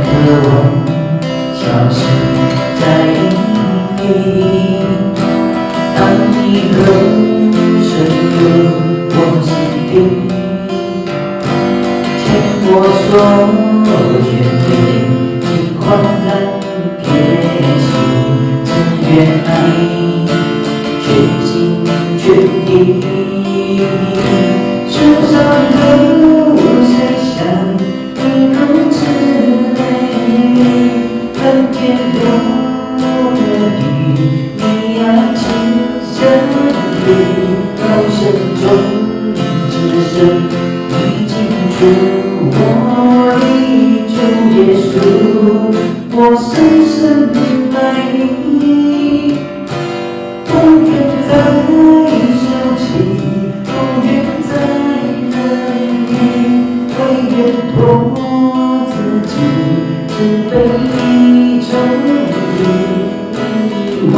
渴望消失在阴影。当你口深入我心底，牵我手，决定尽狂澜天行，只愿爱你全心全意。树上如水香，你如此美，蓝天中的你，你爱情深意，高声中只剩你清楚我的主耶稣，我深深爱你，不愿再想起，不愿再认你，唯愿托自己，只被你宠溺，你遗忘。